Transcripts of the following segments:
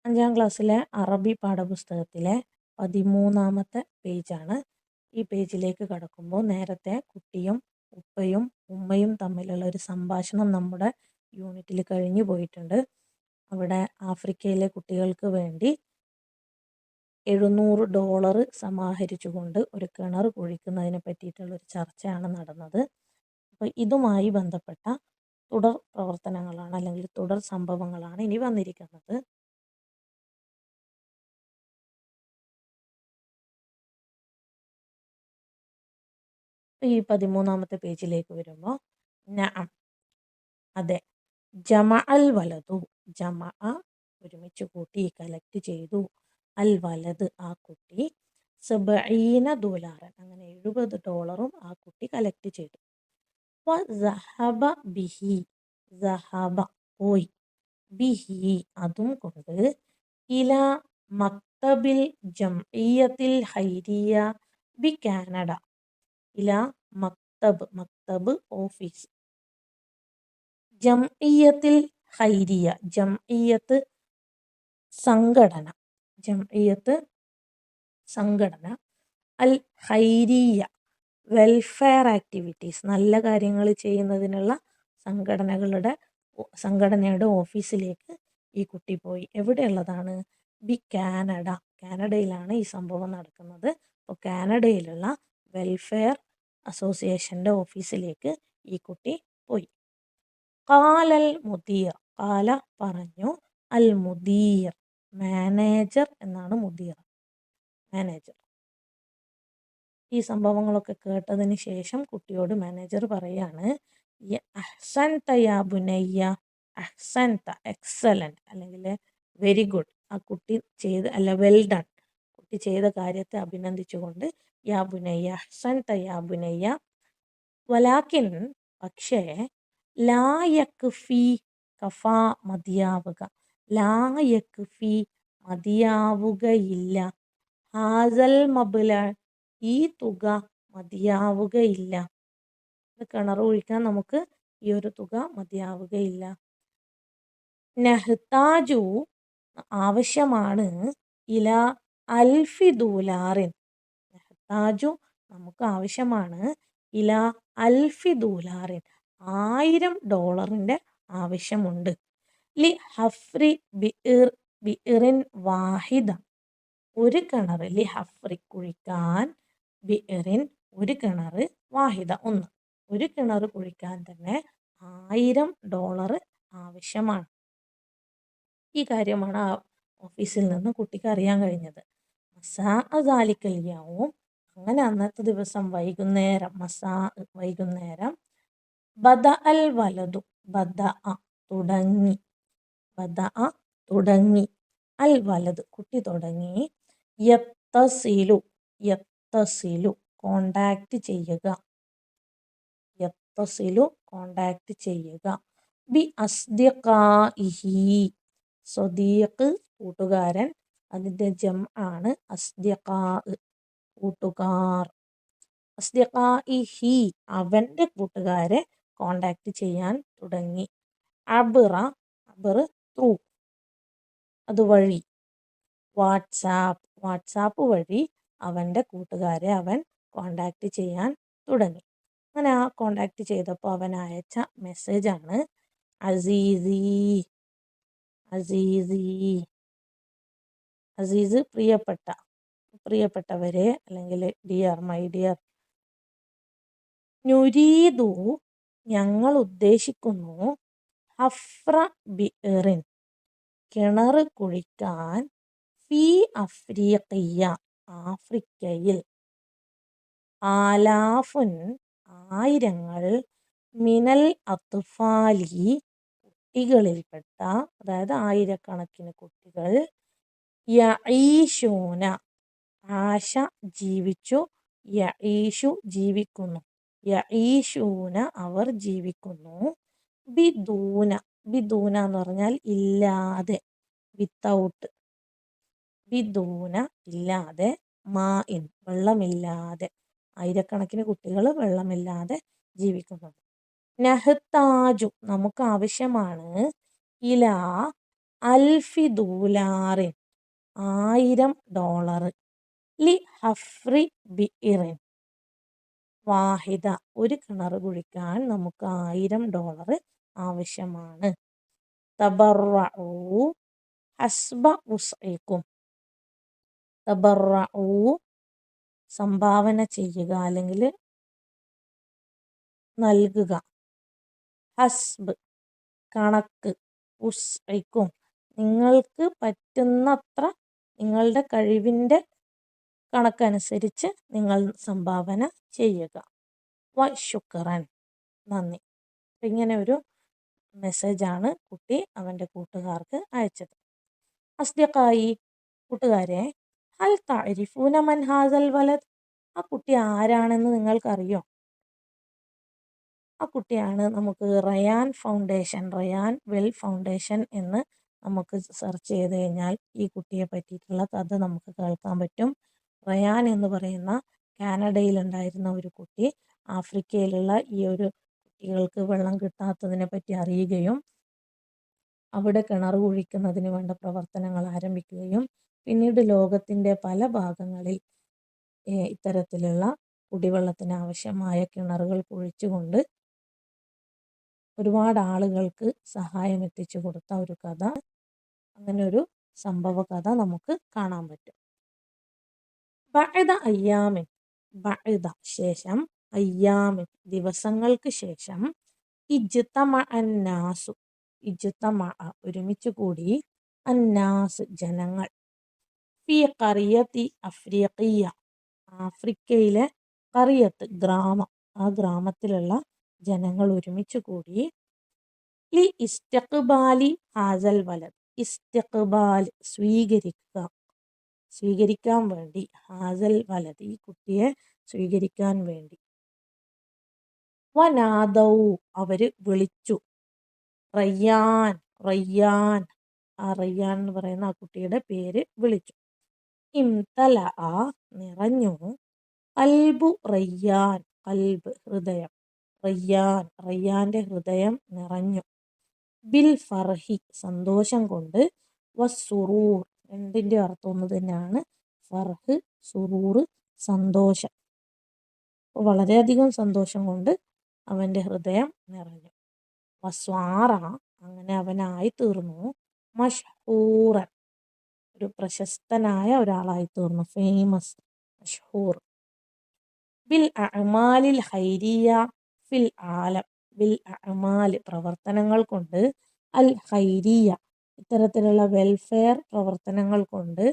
5ാം ക്ലാസ്സിലെ അറബി പാഠപുസ്തകത്തിലെ 13ാമത്തെ പേജാണ്. ഈ പേജിലേക്ക് കടക്കുമ്പോൾ നേരത്തെ കുട്ടിയും ഉപ്പയും ഉമ്മയും തമ്മിലുള്ള ഒരു സംഭാഷണം നമ്മുടെ യൂണിറ്റിൽ കഴിഞ്ഞു പോയിട്ടുണ്ട്. അവിടെ ആഫ്രിക്കയിലെ കുട്ടികൾക്ക് വേണ്ടി $700 സമാഹരിച്ചുകൊണ്ട് ഒരു കിണർ കുഴിക്കുന്നതിനെ പറ്റിയിട്ടുള്ള ഒരു ചർച്ചയാണ് നടന്നത്. അപ്പോൾ ഇതുമായി ബന്ധപ്പെട്ട തുടർ പ്രവർത്തനങ്ങളാണ് അല്ലെങ്കിൽ തുടർ സംഭവങ്ങളാണ് ഇനി വന്നിരിക്കുന്നത്. ഈ 13ാമത്തെ പേജിലേക്ക് വരുമ്പോൾ നഅം, അതെ, ജമഅ അൽ വലതു, ജമഅ ഒരുമിച്ച് കൂട്ടി, കളക്ട് ചെയ്തു, അൽ വലത് ആ കുട്ടി, $70 അങ്ങനെ $70 ആ കുട്ടി കളക്ട് ചെയ്തു. വസഹബ ബിഹി, സഹബ പോയി, ബിഹി അതും കൊണ്ട്, ഇല മക്തബിൽ ജംഇയ്യത്തിൽ ഖൈരിയ ബി കാനഡ, ഇല മക്തബ്, മക്തബ് ഓഫീസ്, ജംഇയ്യത്തിൽ ഖൈരിയ ജംഇയ്യത്ത് സംഘടന, ജംഇയ്യത്ത് സംഘടന, അൽ ഖൈരിയ വെൽഫെയർ ആക്ടിവിറ്റീസ് നല്ല കാര്യങ്ങൾ ചെയ്യുന്നതിനുള്ള സംഘടനയുടെ ഓഫീസിലേക്ക് ഈ കുട്ടി പോയി. എവിടെയുള്ളതാണ്? ബി കാനഡ, കാനഡയിലാണ് ഈ സംഭവം നടക്കുന്നത്. അപ്പോൾ കാനഡയിലുള്ള വെൽഫെയർ അസോസിയേഷൻ്റെ ഓഫീസിലേക്ക് ഈ കുട്ടി പോയി. ഖാലൽ മുദീർ, ഖാല പറഞ്ഞു, അൽ മുദീർ മാനേജർ എന്നാണ്, മുദീർ മാനേജർ. ഈ സംഭവങ്ങളൊക്കെ കേട്ടതിന് ശേഷം കുട്ടിയോട് മാനേജർ പറയാണ്, അഹ്സൻത യാ ബുനയ്യ, അഹ്സൻത എക്സലന്റ് അല്ലെങ്കിൽ വെരി ഗുഡ്, ആ കുട്ടി ചെയ്ത് അല്ല വെൽ ഡൺ, കുട്ടി ചെയ്ത കാര്യത്തെ അഭിനന്ദിച്ചുകൊണ്ട്, യാ ബുനയ്യ അഹ്സൻത യാ ബുനയ്യ, വലാക്കിൻ പക്ഷേ, ലാ യക്ഫി കഫാ മതിയാവുക, ലാ യക്ഫി മതിയാവുകയില്ല, ഹാസൽ മബ്ല ഈ തുക മതിയാവുകയില്ല, കിണർ കുഴിക്കാൻ നമുക്ക് ഈ ഒരു തുക മതിയാവുകയില്ല. നഹ്താജു ആവശ്യമാണ്, ഇല $1000, നഹ്താജു നമുക്ക് ആവശ്യമാണ്, ഇല $1000 $1000 ആവശ്യമുണ്ട്, ലി ഹഫ്രി ബിഇറിൻ വാഹിദ ഒരു കിണർ, ലി ഹഫ്രി കുഴിക്കാൻ, ബിഇറിൻ ഒരു കിണർ, വാഹിദ ഒന്ന്, ഒരു കിണർ കുഴിക്കാൻ തന്നെ $1000 ആവശ്യമാണ്. ഈ കാര്യമാണ് ആ ഓഫീസിൽ നിന്ന് കുട്ടിക്ക് അറിയാൻ കഴിഞ്ഞത്. മസാഅദാലിക്കല്യാവും അങ്ങനെ അന്നത്തെ ദിവസം വൈകുന്നേരം, വൈകുന്നേരം, ബദ അൽ വലതു ബദ തുടങ്ങി, ബദ തുടങ്ങി, അൽ വലത് കുട്ടി തുടങ്ങി, യത്തസിലു യത്തസിലു കോണ്ടാക്ട് ചെയ്യുക, യത്തസിലു കോണ്ടാക്ട് ചെയ്യുക, ബി അസ്ദിഖാഇഹി സ്വദീഖ് കൂട്ടുകാരൻ, അതിൻ്റെ ജം ആണ് അസ്ദിഖാ കൂട്ടുകാർ, അസ്ദിഖാഇഹി അവൻ്റെ കൂട്ടുകാരെ കോണ്ടാക്ട് ചെയ്യാൻ തുടങ്ങി, അബ്റ അബ്ർ ത്രൂ അതുവഴി, വാട്സാപ്പ് വഴി അവൻ്റെ കൂട്ടുകാരെ അവൻ കോണ്ടാക്ട് ചെയ്യാൻ തുടങ്ങി. അങ്ങനെ ആ കോണ്ടാക്ട് ചെയ്തപ്പോൾ അവൻ അയച്ച മെസ്സേജാണ് അസീസി, അസീസി, അസീസ് പ്രിയപ്പെട്ടവരെ അല്ലെങ്കിൽ ഡിയർ, മൈ ഡിയർ, നുരീദു ഞങ്ങൾ ഉദ്ദേശിക്കുന്നു, ഹഫ്ര ബിഇറിൻ കിണർ കുഴിക്കാൻ, ഫി അഫ്രീഖിയ ആഫ്രിക്കയിൽ, ആലാഫുൻ ആയിരങ്ങൾ, മിനൽ അത്ഫാലി കുട്ടികളിൽപ്പെട്ട, അതായത് ആയിരക്കണക്കിന് കുട്ടികൾ, യഈശൂന ആശ ജീവിച്ചു, യഈഷു ജീവിക്കുന്നു, യഈശൂന അവർ ജീവിക്കുന്നു, ബിദൂന ബിദൂന എന്ന് പറഞ്ഞാൽ ഇല്ലാതെ, വിത്തൗട്ട്, ബിദൂന ഇല്ലാതെ, മാഇൻ വെള്ളമില്ലാതെ, ആയിരക്കണക്കിന് കുട്ടികൾ വെള്ളമില്ലാതെ ജീവിക്കുന്നു. നഹ്താജു നമുക്ക് ആവശ്യമാണ്, ഇല $1000 $1000 ലി ഹഫ്രി ബിഇറിൻ വാഹിദ ഒരു കിണർ കുഴിക്കാൻ നമുക്ക് $1000 ആവശ്യമാണ്. തബറഉ ഹസ്ബ ഉസ്ഇക്കും തബറഉ സംഭാവന ചെയ്യുക അല്ലെങ്കിൽ നൽകുക. ഹസ്ബ് കണക്ക്, ഉസ്ഇക്കും നിങ്ങൾക്ക് പറ്റുന്നത്ര നിങ്ങളുടെ കഴിവിൻ്റെ കണക്കനുസരിച്ച് നിങ്ങൾ സംഭാവന ചെയ്യുക. ശുക്രൻ നന്ദി. ഇങ്ങനെ ഒരു മെസ്സേജാണ് കുട്ടി അവൻ്റെ കൂട്ടുകാർക്ക് അയച്ചത്. അസ്ദിഖായി കൂട്ടുകാരെ, ഹൽ തഅരിഫൂന മൻ ഹാസൽ വലദ് ആ കുട്ടി ആരാണെന്ന് നിങ്ങൾക്കറിയോ? ആ കുട്ടിയാണ് നമുക്ക് Ryan foundation, Ryan well foundation എന്ന് നമുക്ക് സെർച്ച് ചെയ്ത് കഴിഞ്ഞാൽ ഈ കുട്ടിയെ പറ്റിയിട്ടുള്ള കഥ നമുക്ക് കേൾക്കാൻ പറ്റും. റയാൻ എന്ന് പറയുന്ന കാനഡയിലുണ്ടായിരുന്ന ഒരു കുട്ടി ആഫ്രിക്കയിലുള്ള ഈ ഒരു കുട്ടികൾക്ക് വെള്ളം കിട്ടാത്തതിനെ പറ്റി അറിയുകയും അവിടെ കിണർ കുഴിക്കുന്നതിന് വേണ്ട പ്രവർത്തനങ്ങൾ ആരംഭിക്കുകയും പിന്നീട് ലോകത്തിൻ്റെ പല ഭാഗങ്ങളിൽ ഇത്തരത്തിലുള്ള കുടിവെള്ളത്തിന് ആവശ്യമായ കിണറുകൾ കുഴിച്ചുകൊണ്ട് ഒരുപാട് ആളുകൾക്ക് സഹായം എത്തിച്ചു കൊടുത്ത ഒരു കഥ, അങ്ങനെ ഒരു സംഭവ കഥ നമുക്ക് കാണാൻ പറ്റും. ബഅദ അയ്യാമിൻ ബഅദ ശേഷം, അയ്യാമിൻ ദിവസങ്ങൾക്ക് ശേഷം, ഇജ്തമഅ അന്നാസു ഇജ്തമഅ ഒരുമിച്ച് കൂടി, അന്നാസ് ജനങ്ങൾ, ഫി ഖറിയത്തി അഫ്രീഖിയ ആഫ്രിക്കയിലെ ഖറിയത്ത് ഗ്രാമം, ആ ഗ്രാമത്തിലുള്ള ജനങ്ങൾ ഒരുമിച്ച് കൂടി, ലി ഇസ്തിഖ്ബാലി ഹാസൽ വലദ് ഇസ്തിഖ്ബാൽ സ്വീകരിക്കാൻ വേണ്ടി, ഹാസൽ വലദ് ഈ കുട്ടിയെ സ്വീകരിക്കാൻ വേണ്ടി, വനാദൗ അവര് വിളിച്ചു, റയ്യാൻ റയ്യാൻ ആ റയ്യാൻ എന്ന് പറയുന്ന ആ കുട്ടിയുടെ പേര് വിളിച്ചു. ഇംതലഅ നിറഞ്ഞു, ഖൽബു റയ്യാൻ ഖൽബ് ഹൃദയം, റയ്യാൻ റയ്യാന്റെ ഹൃദയം നിറഞ്ഞു, ബിൽ ഫർഹി സന്തോഷം കൊണ്ട്, വസ്സുറൂർ രണ്ടിൻ്റെ അർത്ഥം ഒന്ന് തന്നെയാണ്, ഫർഹ് സുറൂർ സന്തോഷം. വളരെയധികം സന്തോഷം കൊണ്ട് അവൻ്റെ ഹൃദയം നിറഞ്ഞു. വസ്വാറ അങ്ങനെ അവനായി തീർന്നു, മഷ്ഹൂറൻ ഒരു പ്രശസ്തനായ ഒരാളായി തീർന്നു, ഫേമസ് മഷ്ഹൂർ, ബിൽ അഅമാലിൽ ഖൈരിയ ഫിൽ ആലം ബിൽ അഅമാൽ പ്രവർത്തനങ്ങൾ കൊണ്ട്, അൽ ഖൈരിയ ഇത്തരത്തിലുള്ള വെൽഫെയർ പ്രവർത്തനങ്ങൾ കൊണ്ട്,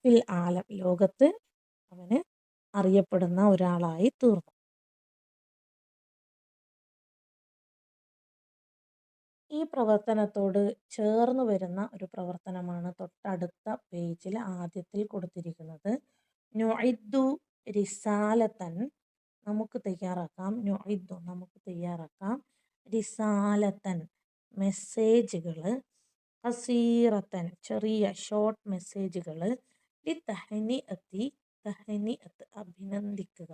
ഫിൽ ആലം ലോകത്ത് അവന് അറിയപ്പെടുന്ന ഒരാളായി തീർന്നു. ഈ പ്രവർത്തനത്തോട് ചേർന്ന് വരുന്ന ഒരു പ്രവർത്തനമാണ് തൊട്ടടുത്ത പേജിൽ ആദ്യത്തിൽ കൊടുത്തിരിക്കുന്നത്. നുഇദ്ദു റിസാലത്തൻ നമുക്ക് തയ്യാറാക്കാം, നുഇദ്ദു നമുക്ക് തയ്യാറാക്കാം, റിസാലത്തൻ മെസ്സേജുകൾ, ഖസീറത്തൻ ചെറിയ ഷോർട്ട് മെസ്സേജുകൾ, ലി തഹ്നിഅത്തി തഹ്നിഅത്ത് അഭിനന്ദിക്കുക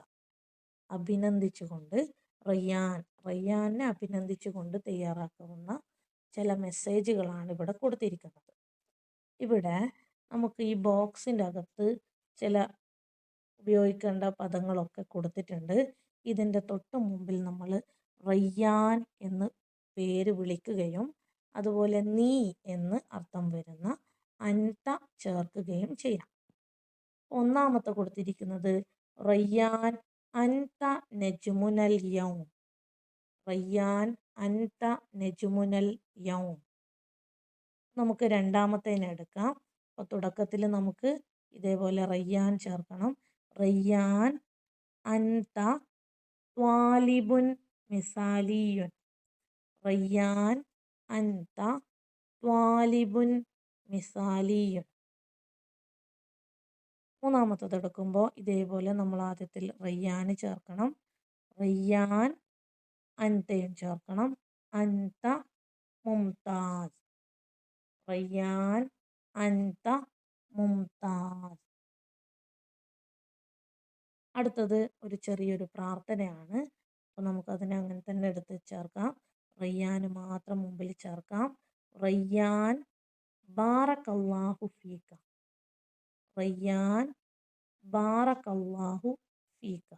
അഭിനന്ദിച്ചുകൊണ്ട്, റയ്യാനെ അഭിനന്ദിച്ചുകൊണ്ട് തയ്യാറാക്കാവുന്ന ചില മെസ്സേജുകളാണ് ഇവിടെ കൊടുത്തിരിക്കുന്നത്. ഇവിടെ നമുക്ക് ഈ ബോക്സിൻ്റെ അകത്ത് ചില ഉപയോഗിക്കേണ്ട പദങ്ങളൊക്കെ കൊടുത്തിട്ടുണ്ട്. ഇതിൻ്റെ തൊട്ട് മുമ്പിൽ നമ്മൾ റയ്യാൻ എന്ന് പേര് വിളിക്കുകയും അതുപോലെ നീ എന്ന് അർത്ഥം വരുന്ന അൻത ചേർക്കുകയും ചെയ്യാം. ഒന്നാമത്തെ കൊടുത്തിരിക്കുന്നത് റയ്യാൻ അൻത നജ്മുനൽ യൗം, റയ്യാൻ അൻത നജ്മുനൽ യൗം. നമുക്ക് രണ്ടാമത്തേനെ എടുക്കാം. അപ്പോൾ തുടക്കത്തിൽ നമുക്ക് ഇതേപോലെ റയ്യാൻ ചേർക്കണം. റയ്യാൻ അൻത ത്വാലിബുൻ മിസാലിയുൻ, റയ്യാൻ അൻത ത്വാലിബുൻ മിസാലിയുൻ. മൂന്നാമത്തത് എടുക്കുമ്പോൾ ഇതേപോലെ നമ്മൾ ആദ്യത്തിൽ റയ്യാൻ ചേർക്കണം, റയ്യാൻ അൻതയും ചേർക്കണം, അൻത മുംതാസ്, റയ്യാൻ അൻത മുംതാസ്. അടുത്തത് ഒരു ചെറിയൊരു പ്രാർത്ഥനയാണ്. അപ്പോൾ നമുക്കതിനെ അങ്ങനെ തന്നെ എടുത്ത് ചേർക്കാം. റയ്യാന് മാത്രം മുമ്പിൽ ചേർക്കാം, റയ്യാൻ ബാറക്കല്ലാഹു ഫീക. റയ്യാൻ ബാറക്കല്ലാഹു ഫീക.